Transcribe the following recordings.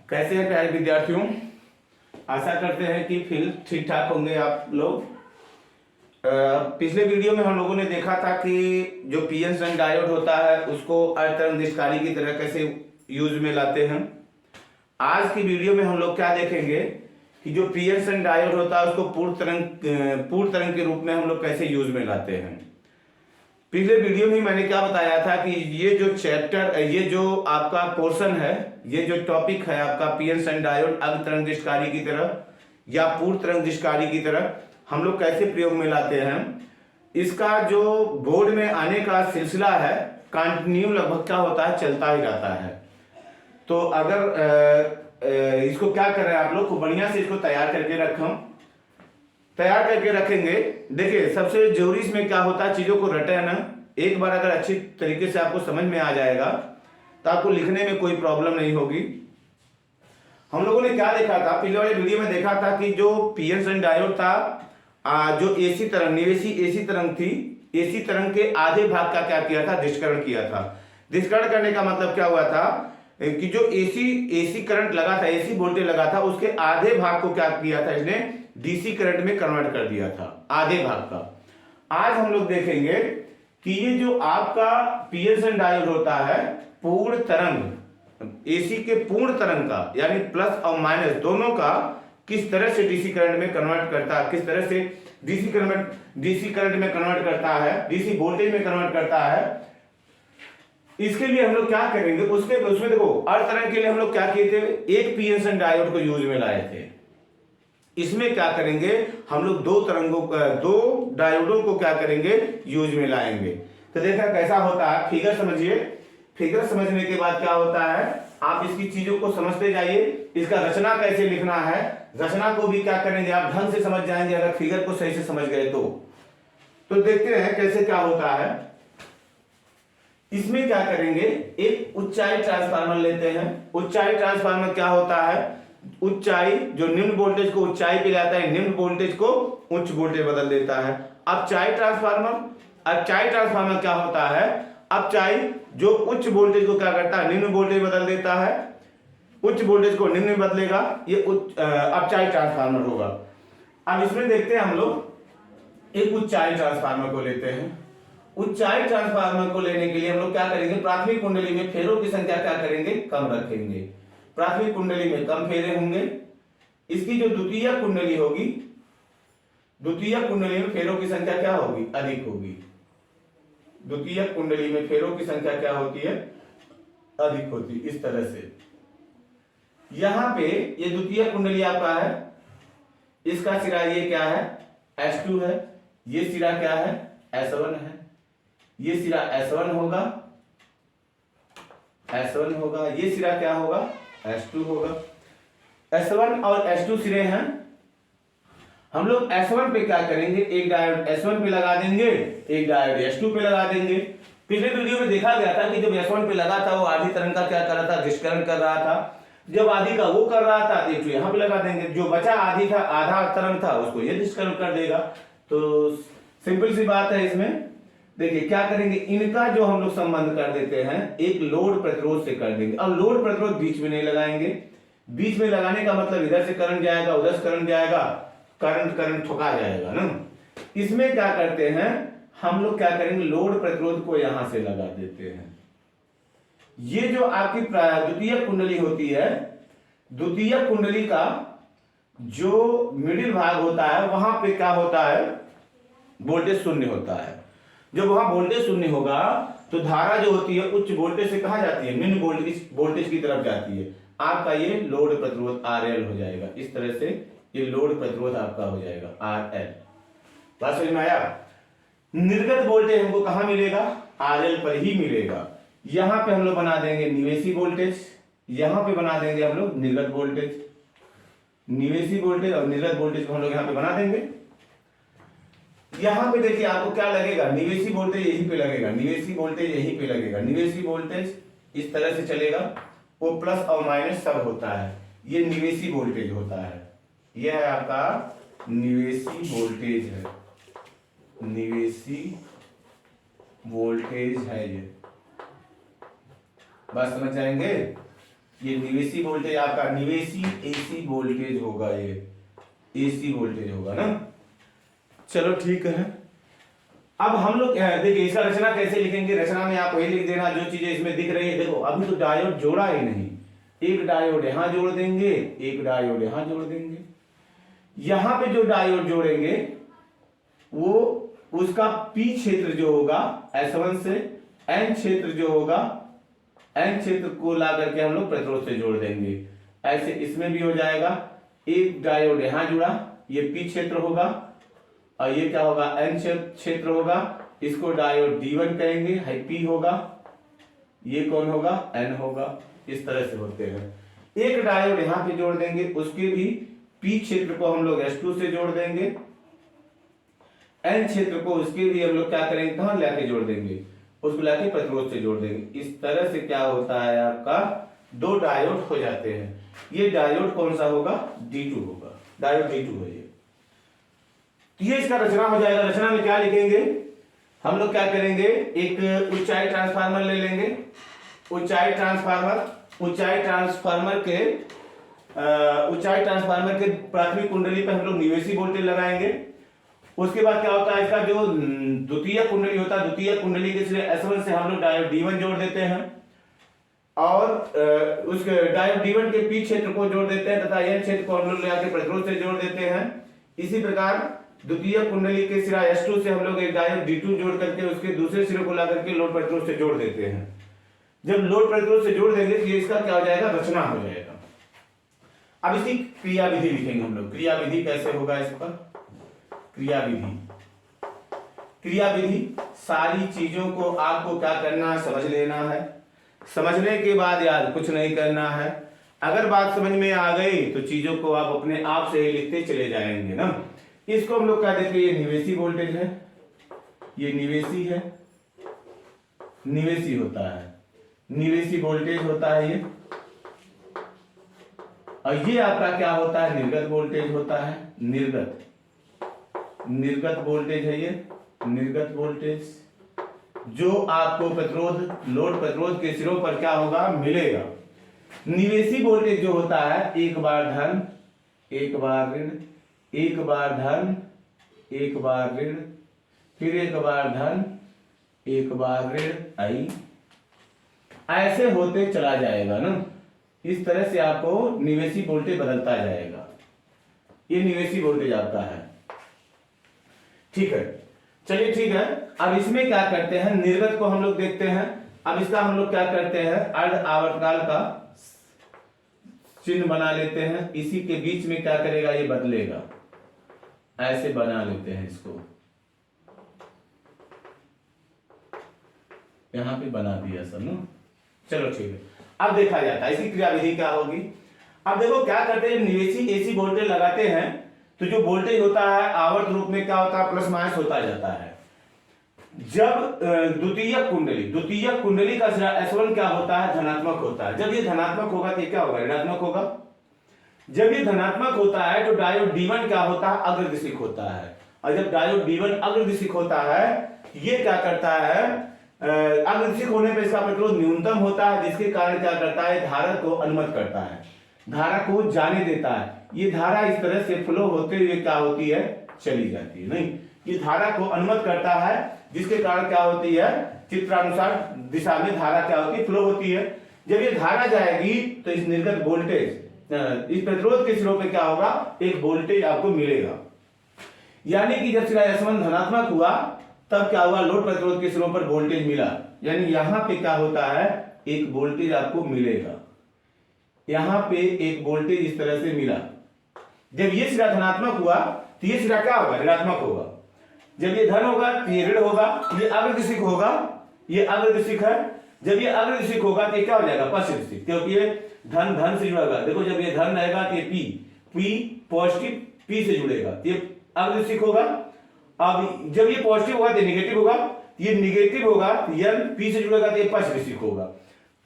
कैसे हैं प्यारे विद्यार्थियों। आशा करते हैं कि फिर ठीक ठाक होंगे आप लोग। पिछले वीडियो में हम लोगों ने देखा था कि जो पीएन सन डायोड होता है उसको अतरंग निष्कारी की तरह कैसे यूज में लाते हैं। आज की वीडियो में हम लोग क्या देखेंगे कि जो पीएन सन डायोड होता है उसको पूर्ण तरंग के रूप में हम लोग कैसे यूज में लाते हैं। पिछले वीडियो में मैंने क्या बताया था कि ये जो चैप्टर, ये जो आपका पोर्शन है, ये जो टॉपिक है आपका पीएन सन डायोड अर्ध तरंग निष्कारी की तरह या पूर्ण तरंग निष्कारी की तरह हम लोग कैसे प्रयोग में लाते हैं। इसका जो बोर्ड में आने का सिलसिला है कंटिन्यू लगभग क्या होता है, चलता ही रहता है। तो अगर इसको क्या कर रहे हैं आप लोग को बढ़िया से इसको तैयार करके रखेंगे। देखिए सबसे जरूरी इसमें क्या होता है, चीजों को रटे ना। एक बार अगर अच्छी तरीके से आपको समझ में आ जाएगा तो आपको लिखने में कोई प्रॉब्लम नहीं होगी। हम लोगों ने क्या देखा था, पिछले वाले वीडियो में देखा था कि जो पीएन सन डायोड था, जो एसी तरंग, निवेशी एसी तरंग थी, एसी तरंग के आधे भाग का क्या किया था, डिस्करण किया था। डिस्करण करने का मतलब क्या हुआ था कि जो एसी करंट लगा था, एसी वोल्टेज लगा था, उसके आधे भाग को क्या किया था, इसने डीसी करंट में कन्वर्ट कर दिया था, आधे भाग का। आज हम लोग देखेंगे कि ये जो आपका पीएन सन डायोड होता है पूर्ण तरंग, एसी के पूर्ण तरंग का यानी प्लस और माइनस दोनों का किस तरह से डीसी करंट में कन्वर्ट करता है, किस तरह से डीसी करंट में कन्वर्ट करता है, डीसी वोल्टेज में कन्वर्ट करता है। इसके लिए हम लोग क्या करेंगे, उसमें देखो अर्ध तरंग के लिए हम लोग क्या किए थे, एक पीएन सन डायोड को यूज में लाए थे। इसमें क्या करेंगे हम लोग दो डायोडों को क्या करेंगे, यूज में लाएंगे। तो देखा कैसा होता है, फिगर समझिए। फिगर समझने के बाद क्या होता है, आप इसकी चीजों को समझते जाइए। इसका रचना कैसे लिखना है, रचना को भी क्या करेंगे आप ढंग से समझ जाएंगे अगर फिगर को सही से समझ गए तो देखते हैं कैसे क्या होता है। इसमें क्या करेंगे, एक ऊंचाई ट्रांसफार्मर लेते हैं। ऊंचाई ट्रांसफार्मर क्या होता है, ऊंचाई जो निम्न वोल्टेज को ऊंचाई पे लाता है, निम्न वोल्टेज को उच्च वोल्टेज बदल देता है। अपचाई ट्रांसफार्मर क्या होता है, अपचाई जो उच्च वोल्टेज को क्या करता है, निम्न वोल्टेज बदल देता है, उच्च वोल्टेज को निम्न में बदलेगा, ये अपचाई ट्रांसफार्मर होगा। अब इसमें देखते हैं हम लोग एक ऊंचाई ट्रांसफार्मर को लेते हैं। ऊंचाई ट्रांसफार्मर को लेने के लिए हम लोग क्या करेंगे, प्राथमिक कुंडली में फेरों की संख्या क्या करेंगे, कम रखेंगे। प्राथमिक कुंडली में कम फेरे होंगे। इसकी जो द्वितीय कुंडली होगी, द्वितीय कुंडली में फेरों की संख्या क्या होगी, अधिक होगी। द्वितीय कुंडली में फेरों की संख्या क्या होती है, अधिक होती। इस तरह से यहां पे ये द्वितीय कुंडली आपका है, इसका सिरा ये क्या है, S2 है, ये सिरा क्या है, S1 है, ये सिरा S1 होगा, S1 होगा, ये सिरा क्या होगा, S2 होगा। S1 और S2 सिरे हैं। हम लोग S1 पे क्या करेंगे, एक डायोड S1 पे लगा देंगे, एक डायोड S2 पे लगा देंगे। पिछले वीडियो में देखा गया था कि जब S1 पे लगा था वो आधी तरंग का क्या कर रहा था, डिस्करण कर रहा था। जब आधी का वो कर रहा था तो यहां पे लगा देंगे, जो बचा आधी था, आधा तरंग था, उसको ये डिस्करण कर देगा। तो सिंपल सी बात है। इसमें देखिए क्या करेंगे, इनका जो हम लोग संबंध कर देते हैं एक लोड प्रतिरोध से कर देंगे। अब लोड प्रतिरोध बीच में नहीं लगाएंगे, बीच में लगाने का मतलब इधर से करंट जाएगा, उधर से करंट जाएगा, करंट ठुका जाएगा ना। इसमें क्या करते हैं हम लोग, क्या करेंगे, लोड प्रतिरोध को यहां से लगा देते हैं। ये जो आपकी द्वितीय कुंडली होती है, द्वितीय कुंडली का जो मिडिल भाग होता है वहां पे क्या होता है, वोल्टेज शून्य होता है। जब वहां वोल्टेज शून्य होगा तो धारा जो होती है उच्च वोल्टेज से कहां जाती है, निम्न वोल्टेज की तरफ जाती है। आपका ये लोड प्रतिरोध RL हो जाएगा। इस तरह से ये लोड प्रतिरोध आपका हो जाएगा RL। बात समझ में आया। निर्गत वोल्टेज हमको कहां मिलेगा, RL पर ही मिलेगा। यहां पे हम लोग बना देंगे निवेशी वोल्टेज, यहां पे बना देंगे हम लोग निर्गत वोल्टेज। निवेशी वोल्टेज और निर्गत वोल्टेज को हम लोग यहां पे बना देंगे। यहां पे देखिए आपको क्या लगेगा, निवेशी वोल्टेज यहीं पे लगेगा, निवेशी वोल्टेज यहीं पे लगेगा। निवेशी वोल्टेज इस तरह से चलेगा, वो प्लस और माइनस सब होता है, ये निवेशी वोल्टेज होता है। यह है आपका निवेशी वोल्टेज है, निवेशी वोल्टेज है ये। बात समझ जाएंगे। ये निवेशी वोल्टेज आपका निवेशी एसी वोल्टेज होगा, ये एसी वोल्टेज होगा ना। चलो ठीक है। अब हम लोग देखिए इसका रचना कैसे लिखेंगे। रचना में आप वही लिख देना जो चीजें इसमें दिख रही है। देखो अभी तो डायोड जोड़ा ही नहीं, एक डायोड यहां जोड़ देंगे, एक डायोड यहां जोड़ देंगे। यहां पे जो डायोड जोड़ेंगे वो उसका पी क्षेत्र जो होगा S1 से एन क्षेत्र जो होगा, एन क्षेत्र को ला करके हम लोग प्रतिरोध से जोड़ देंगे। ऐसे इसमें भी हो जाएगा। एक डायोड यहां जुड़ा, ये पी क्षेत्र होगा और ये क्या होगा एन क्षेत्र होगा। इसको डायोड D1 कहेंगे, हाई पी होगा। ये कौन होगा एन होगा। इस तरह से होते हैं। एक डायोड यहां पे जोड़ देंगे, उसके भी पी क्षेत्र को हम लोग S2 से जोड़ देंगे, एन क्षेत्र को उसके भी हम लोग क्या करेंगे कहां लाके जोड़ देंगे, उसको लाके प्रतिरोध से जोड़ देंगे। इस तरह से क्या होता है आपका दो डायोड हो जाते हैं। ये डायोड कौन सा होगा D2 होगा, डायोड D2 है ये इसका रचना हो जाएगा। रचना में क्या लिखेंगे हम लोग, क्या करेंगे एक ऊंचाई ट्रांसफार्मर ले लेंगे। ऊंचाई ट्रांसफार्मर के प्राथमिक कुंडली पे हम लोग निवेशी वोल्टेज लगाएंगे। उसके बाद क्या होता है इसका जो द्वितीय कुंडली होता है, द्वितीय कुंडली के S1 से हम लोग डायोड D1 जोड़ देते हैं और उसके डायोड D1 के पी क्षेत्र को जोड़ देते हैं तथा यह क्षेत्र को हम लोग लेकर प्रतिरोध से जोड़ देते हैं। इसी प्रकार द्वितीय कुंडली के सिरा S2 से हम लोग एक डायोड D2 जोड़ करके उसके दूसरे सिरे को ला करके लोड प्रतिरोध से जोड़ देते हैं। जब लोड प्रतिरोध से जोड़ देंगे तो ये इसका क्या हो जाएगा रचना हो जाएगा। अब इसकी क्रिया विधि लिखेंगे हम लोग। क्रिया विधि कैसे होगा इसका, क्रिया विधि सारी चीजों को आपको क्या करना है समझ लेना है। समझने के बाद यार कुछ नहीं करना है। अगर बात समझ में आ गई तो चीजों को आप अपने आप से ही लिखते चले जाएंगे ना। इसको हम लोग क्या देते हैं, ये निवेशी वोल्टेज है, ये निवेशी है, निवेशी होता है, निवेशी वोल्टेज होता है ये। और ये आपका क्या होता है निर्गत वोल्टेज होता है, निर्गत वोल्टेज है ये, निर्गत वोल्टेज जो आपको प्रतिरोध लोड प्रतिरोध के सिरों पर क्या होगा मिलेगा। निवेशी वोल्टेज जो होता है एक बार धन एक बार ऋण, एक बार धन एक बार ऋण, फिर एक बार धन एक बार ऋण आई, ऐसे होते चला जाएगा ना। इस तरह से आपको निवेशी वोल्टेज बदलता जाएगा। ये निवेशी वोल्टेज आपका है, ठीक है। चलिए ठीक है। अब इसमें क्या करते हैं निर्गत को हम लोग देखते हैं। अब इसका हम लोग क्या करते हैं अर्ध आवर्तकाल का चिन्ह बना लेते हैं। इसी के बीच में क्या करेगा ये बदलेगा, ऐसे बना लेते हैं इसको, यहां पे बना दिया सब ना। चलो ठीक है। अब देखा जाता है इसकी क्रिया विधि क्या होगी। अब देखो क्या करते हैं निवेशी एसी वोल्टेज लगाते हैं तो जो वोल्टेज होता है आवर्त रूप में क्या होता है प्लस माइनस होता जाता है। जब द्वितीय कुंडली का सिरा S1 क्या होता है धनात्मक होता है। जब ये धनात्मक होगा तो क्या होगा ऋणात्मक होगा। जब ये धनात्मक होता है तो डायोड D1 क्या होता है अग्रदिशिक होता है। और जब डायोड D1 अग्रदिशिक होता है ये क्या करता है अग्रदिशिक होने पर इसका प्रतिरोध न्यूनतम होता है, जिसके कारण क्या करता है धारा को अनुमत करता है, धारा को जाने देता है। ये धारा इस तरह से फ्लो होते हुए क्या होती है चली जाती है। नहीं, ये धारा को अनुमत करता है जिसके कारण क्या होती है चित्रानुसार दिशा में धारा क्या होती है फ्लो होती है। जब ये धारा जाएगी तो इस निर्गत वोल्टेज इस प्रतिरोध के सिरों पे क्या होगा एक वोल्टेज आपको मिलेगा। यानी कि जब सिरा S1 धनात्मक हुआ तब क्या हुआ लोड प्रतिरोध के सिरों पर वोल्टेज मिला। यानी यहां पे क्या होता है एक वोल्टेज आपको मिलेगा, यहां पे एक वोल्टेज इस तरह से मिला। जब ये सिरा धनात्मक हुआ तो ये सिरा क्या होगा ऋणात्मक होगा। जब ये धन होगा तो ये ऋण होगा, ये अग्रदिशिक होगा, ये अग्रदिशिक है। जब ये अग्रदिशिक होगा तो ये क्या हो जाएगा पश्चिम दिशिक, क्योंकि ये धन धन से जुड़ेगा। देखो जब ये धन रहेगा तो ये पी पॉजिटिव पी से जुड़ेगा तो ये अग्रदिशिक होगा। अब जब ये पॉजिटिव होगा तो नेगेटिव होगा, ये नेगेटिव होगा यन पी से जुड़ेगा तो ये पश्चिम दिशिक होगा।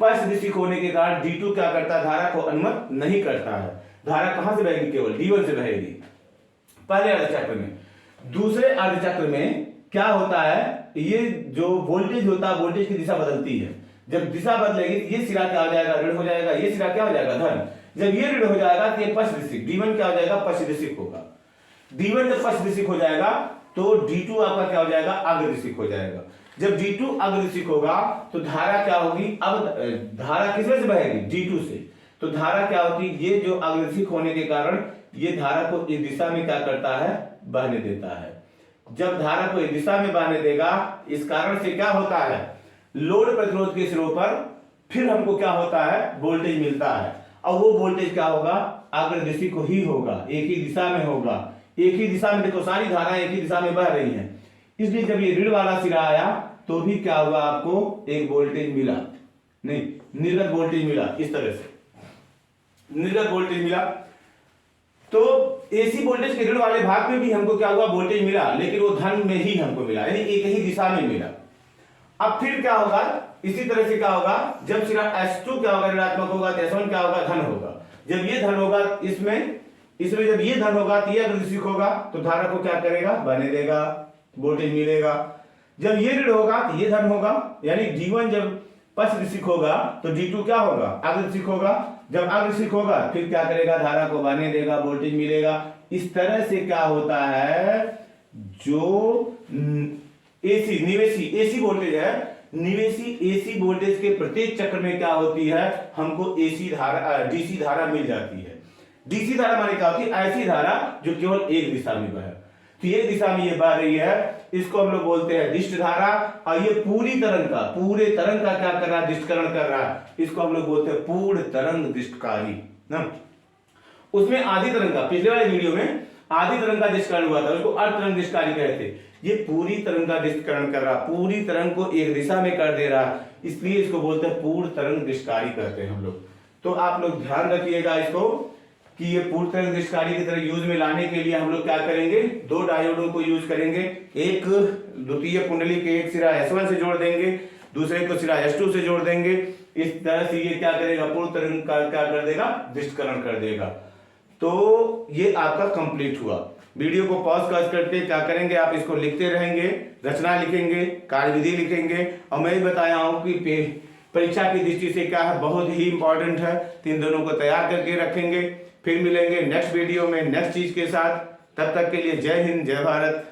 पश्चिम दिशिक होने के कारण D2 क्या करता है धारा को अनुमत नहीं करता है। धारा कहां से बहेगी केवल D1 से बहेगी पहले अर्धचक्र में। दूसरे अर्धचक्र में क्या होता है ये जो वोल्टेज होता है वोल्टेज की दिशा बदलती है। जब दिशा बदलेगी ये सिरा क्या हो जाएगा, ऋण हो जाएगा, ये सिरा क्या हो जाएगा, धन। जब ये ऋण हो जाएगा तो ये पश्च दिशिक, D1 क्या हो जाएगा, पश्च दिशिक होगा। D1 जब पश्च दिशिक हो जाएगा तो D2 आपका क्या हो जाएगा, अग्र दिशिक हो जाएगा। जब D2 अग्र दिशिक होगा तो धारा क्या होगी, अब धारा किस में से बहेगी, D2 से। तो धारा क्या होती है, ये जो अग्र दिशिक होने के कारण ये धारा को इस दिशा में क्या करता है, बहने देता है। जब धारा को इस दिशा में बहने देगा, इस कारण से क्या होता है, लोड प्रतिरोध के सिरों पर फिर हमको क्या होता है, वोल्टेज मिलता है। और वो वोल्टेज क्या होगा, अग्र दिशिक को ही होगा, एक ही दिशा में होगा, एक ही दिशा में। देखो सारी धाराएं एक ही दिशा में बह रही हैं, इसलिए जब ये ऋण वाला सिरा आया तो भी क्या हुआ, आपको एक वोल्टेज मिला, नहीं निर्गत वोल्टेज मिला, इस तरह से निर्गत वोल्टेज मिला। तो एसी वोल्टेज के ऋण वाले भाग में भी हमको क्या हुआ, वोल्टेज मिला, लेकिन वो धन में ही हमको मिला, यानी एक ही दिशा में मिला। अब फिर क्या होगा, इसी तरह से क्या होगा, जब सिरा S2 क्या होगा, ऋणात्मक होगा तो S1 क्या होगा, धन होगा। जब ये धन होगा इसमें जब ये धन होगा तो ये अग्र दिशिक होगा, तो धारा को क्या करेगा, बहने देगा, वोल्टेज मिलेगा। जब ये ऋण होगा तो ये धन होगा, यानी D1 जब पश्च दिशिक होगा तो D2 क्या होगा, अग्र दिशिक होगा। जब अग्र दिशिक होगा फिर क्या करेगा, धारा को बहने देगा, वोल्टेज मिलेगा। इस तरह से क्या होता है, जो एसी निवेशी एसी वोल्टेज है, निवेशी एसी वोल्टेज के प्रत्येक चक्र में क्या होती है, हमको एसी धारा डीसी धारा मिल जाती है। डीसी धारा माने क्या होती है, ऐसी धारा जो केवल एक दिशा में बहे। तो एक दिशा में ये बह रही है, इसको हम लोग बोलते हैं दिष्ट धारा। और ये पूरे तरंग का क्या कर रहा है, दिष्टकरण कर रहा है, इसको हम लोग बोलते हैं पूर्ण तरंग दिष्टकारी ना। उसमें आधी तरंग का, पिछले वाले वीडियो में आधी तरंग का दिष्टकरण हुआ था, उसको अर्ध तरंग दिष्टकारी कहते थे। ये पूरी तरंग का दिष्टकरण कर रहा, पूरी तरंग को एक दिशा में कर दे रहा, इसलिए इसको बोलते हैं पूर्ण तरंग दिष्टकारी कहते हैं हम लोग। तो आप लोग ध्यान रखिएगा इसको कि ये पूर्ण तरंग दिष्टकारी की तरह यूज में लाने के लिए हम लोग क्या करेंगे, दो डायोडों को यूज करेंगे। एक द्वितीय कुंडली के एक सिरा S1 से जोड़ देंगे, दूसरे को सिरा S2 से जोड़ देंगे। इस तरह से ये क्या करेगा, पूर्ण तरंग का क्या कर देगा, दिष्टकरण कर देगा। तो ये आपका कंप्लीट हुआ। वीडियो को पॉज करके क्या करेंगे, आप इसको लिखते रहेंगे, रचना लिखेंगे, कार्यविधि लिखेंगे। और मैं भी बताया हूं कि परीक्षा की दृष्टि से क्या है, बहुत ही इंपॉर्टेंट है। तो इन दोनों को तैयार करके रखेंगे। फिर मिलेंगे नेक्स्ट वीडियो में नेक्स्ट चीज के साथ। तब तक के लिए जय हिंद, जय भारत।